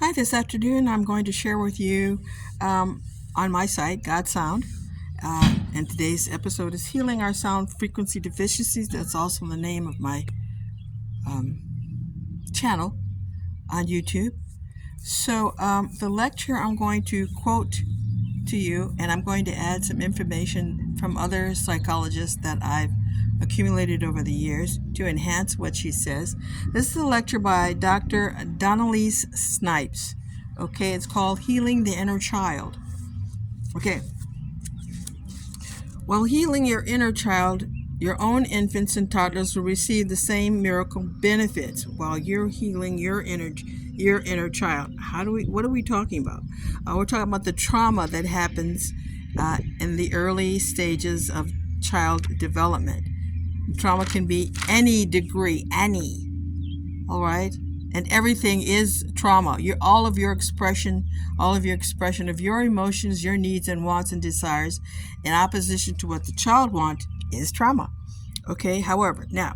Hi, this afternoon I'm going to share with you on my site, God Sound. And today's episode is Healing Our Sound Frequency Deficiencies. That's also the name of my channel on YouTube. So, the lecture I'm going to quote to you, and I'm going to add some information from other psychologists that I've accumulated over the years to enhance what she says. This is a lecture by Dr. Donnelise Snipes. Okay, it's called Healing the Inner Child. Okay, while healing your inner child, your own infants and toddlers will receive the same miracle benefits while you're healing your inner child. What are we talking about? We're talking about the trauma that happens in the early stages of child development. Trauma can be any degree, any. All right? And everything is trauma. All of your expression of your emotions, your needs and wants and desires in opposition to what the child wants is trauma. Okay? However, now,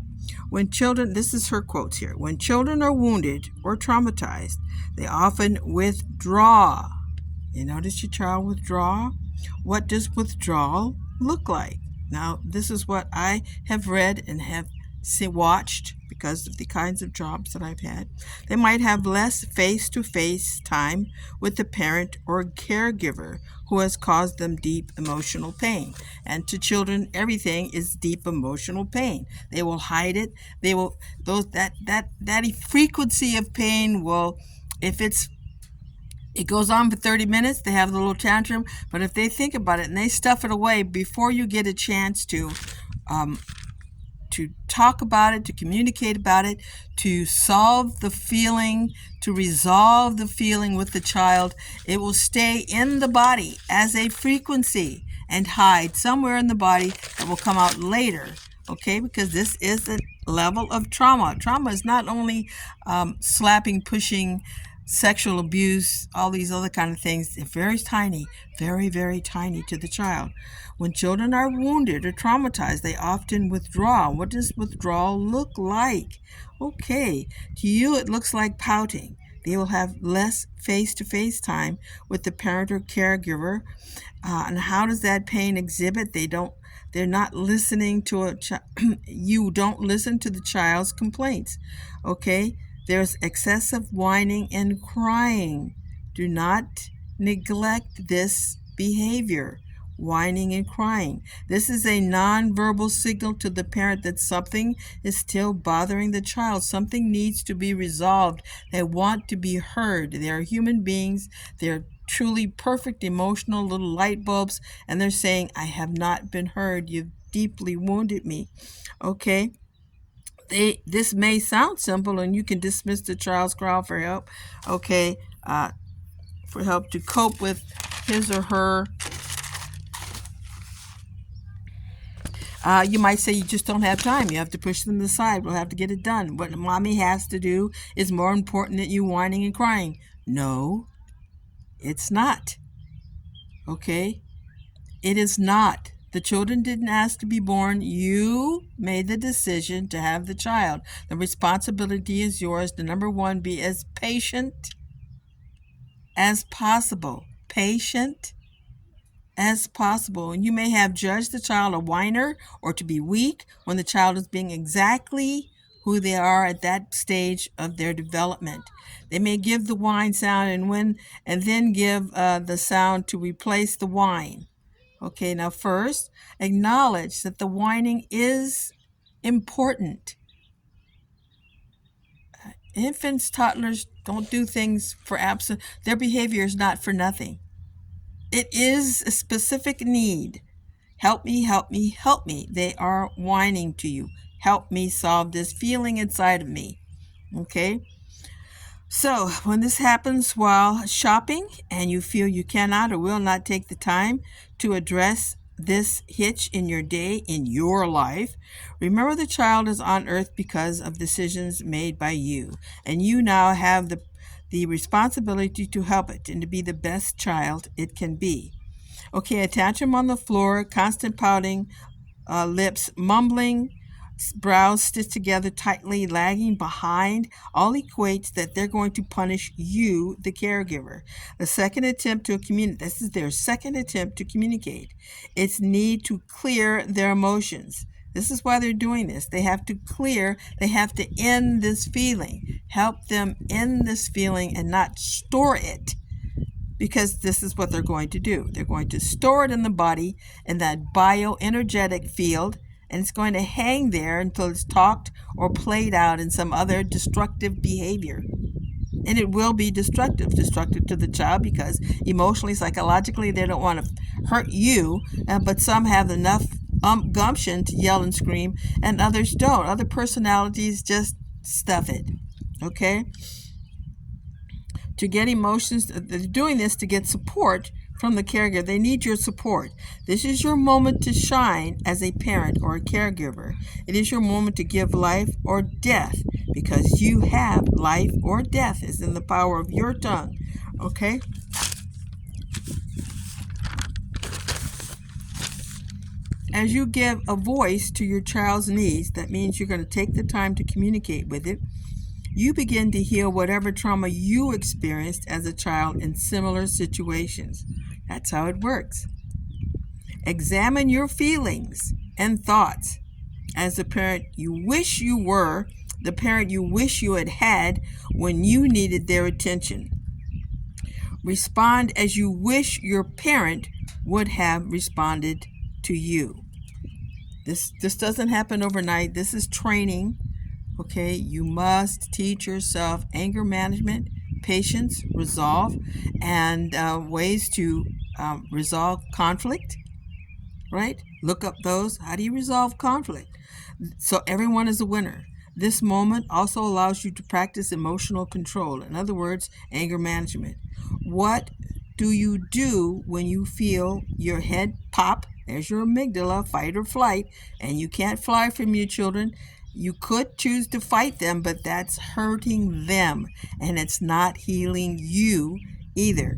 when children, this is her quotes here, when children are wounded or traumatized, they often withdraw. You notice your child withdraw? What does withdrawal look like? Now, this is what I have read and have watched because of the kinds of jobs that I've had. They might have less face-to-face time with the parent or caregiver who has caused them deep emotional pain. And to children, everything is deep emotional pain. They will hide it. They will that frequency of pain will, if it goes on for 30 minutes, they have a little tantrum. But if they think about it and they stuff it away before you get a chance to talk about it, to communicate about it, to solve the feeling, to resolve the feeling with the child, it will stay in the body as a frequency and hide somewhere in the body that will come out later. Okay, because this is a level of trauma. Trauma is not only slapping, pushing, sexual abuse, all these other kind of things. They're very tiny, very, very tiny to the child. When children are wounded or traumatized, they often withdraw. What does withdrawal look like? Okay, to you it looks like pouting. They will have less face-to-face time with the parent or caregiver. And how does that pain exhibit? They're not listening to you don't listen to the child's complaints. Okay? There's excessive whining and crying. Do not neglect this behavior. Whining and crying. This is a nonverbal signal to the parent that something is still bothering the child. Something needs to be resolved. They want to be heard. They are human beings. They're truly perfect emotional little light bulbs, and they're saying, I have not been heard. You've deeply wounded me. Okay? This may sound simple, and you can dismiss the child's cry for help. Okay? For help to cope with his or her. You might say you just don't have time. You have to push them aside. We'll have to get it done. What mommy has to do is more important than you whining and crying. No, it's not. Okay? It is not. The children didn't ask to be born. You made the decision to have the child. The responsibility is yours. The number one, be as patient as possible. Patient as possible. And you may have judged the child a whiner or to be weak when the child is being exactly who they are at that stage of their development. They may give the whine sound and then give the sound to replace the whine. Okay, now first, acknowledge that the whining is important. Infants, toddlers don't do things for absent. Their behavior is not for nothing. It is a specific need. Help me, help me, help me. They are whining to you. Help me solve this feeling inside of me. Okay? So, when this happens while shopping and you feel you cannot or will not take the time to address this hitch in your day, in your life, remember the child is on earth because of decisions made by you, and you now have the responsibility to help it and to be the best child it can be. Okay, a tantrum on the floor, constant pouting, lips mumbling, brows stitched together tightly, lagging behind, all equates that they're going to punish you, the caregiver. The second attempt to communicate, this is their second attempt to communicate. It's need to clear their emotions. This is why they're doing this. They have to end this feeling. Help them end this feeling and not store it. Because this is what they're going to do. They're going to store it in the body in that bioenergetic field, and it's going to hang there until it's talked or played out in some other destructive behavior. And it will be destructive to the child, because emotionally, psychologically, they don't want to hurt you, but some have enough gumption to yell and scream, and others don't. Other personalities just stuff it. Okay? To get emotions, they're doing this to get support from the caregiver. They need your support. This is your moment to shine as a parent or a caregiver. It is your moment to give life or death, because you have life or death is in the power of your tongue. Okay? As you give a voice to your child's needs, that means you're going to take the time to communicate with it. You begin to heal whatever trauma you experienced as a child in similar situations. That's how it works. Examine your feelings and thoughts as the parent you wish you were, the parent you wish you had had when you needed their attention. Respond as you wish your parent would have responded to you. This doesn't happen overnight. This is training. Okay, you must teach yourself anger management, patience, resolve, and ways to resolve conflict, right? Look up those. How do you resolve conflict? So everyone is a winner. This moment also allows you to practice emotional control. In other words, anger management. What do you do when you feel your head pop? There's your amygdala, fight or flight, and you can't fly from your children. You could choose to fight them, but that's hurting them, and it's not healing you either.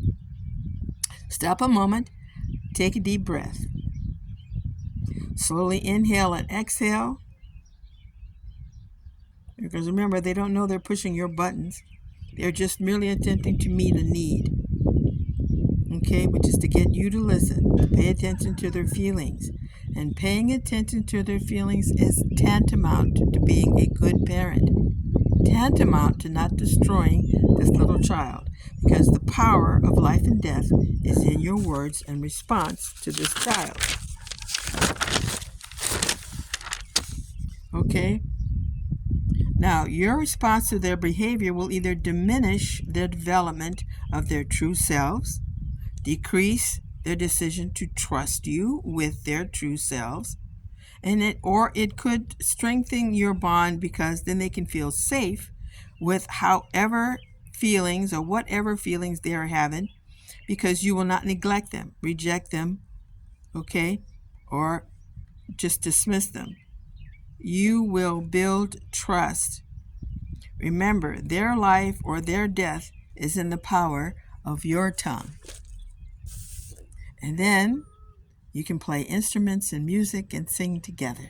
Stop a moment, take a deep breath. Slowly inhale and exhale. Because remember, they don't know they're pushing your buttons. They're just merely attempting to meet a need. Okay, which is to get you to listen, to pay attention to their feelings. And paying attention to their feelings is tantamount to being a good parent. Tantamount to not destroying this little child, because the power of life and death is in your words in response to this child. Okay? Now, your response to their behavior will either diminish the development of their true selves, decrease their decision to trust you with their true selves, or it could strengthen your bond, because then they can feel safe with however feelings or whatever feelings they are having, because you will not neglect them, reject them, okay, or just dismiss them. You will build trust. Remember, their life or their death is in the power of your tongue. And then you can play instruments and music and sing together.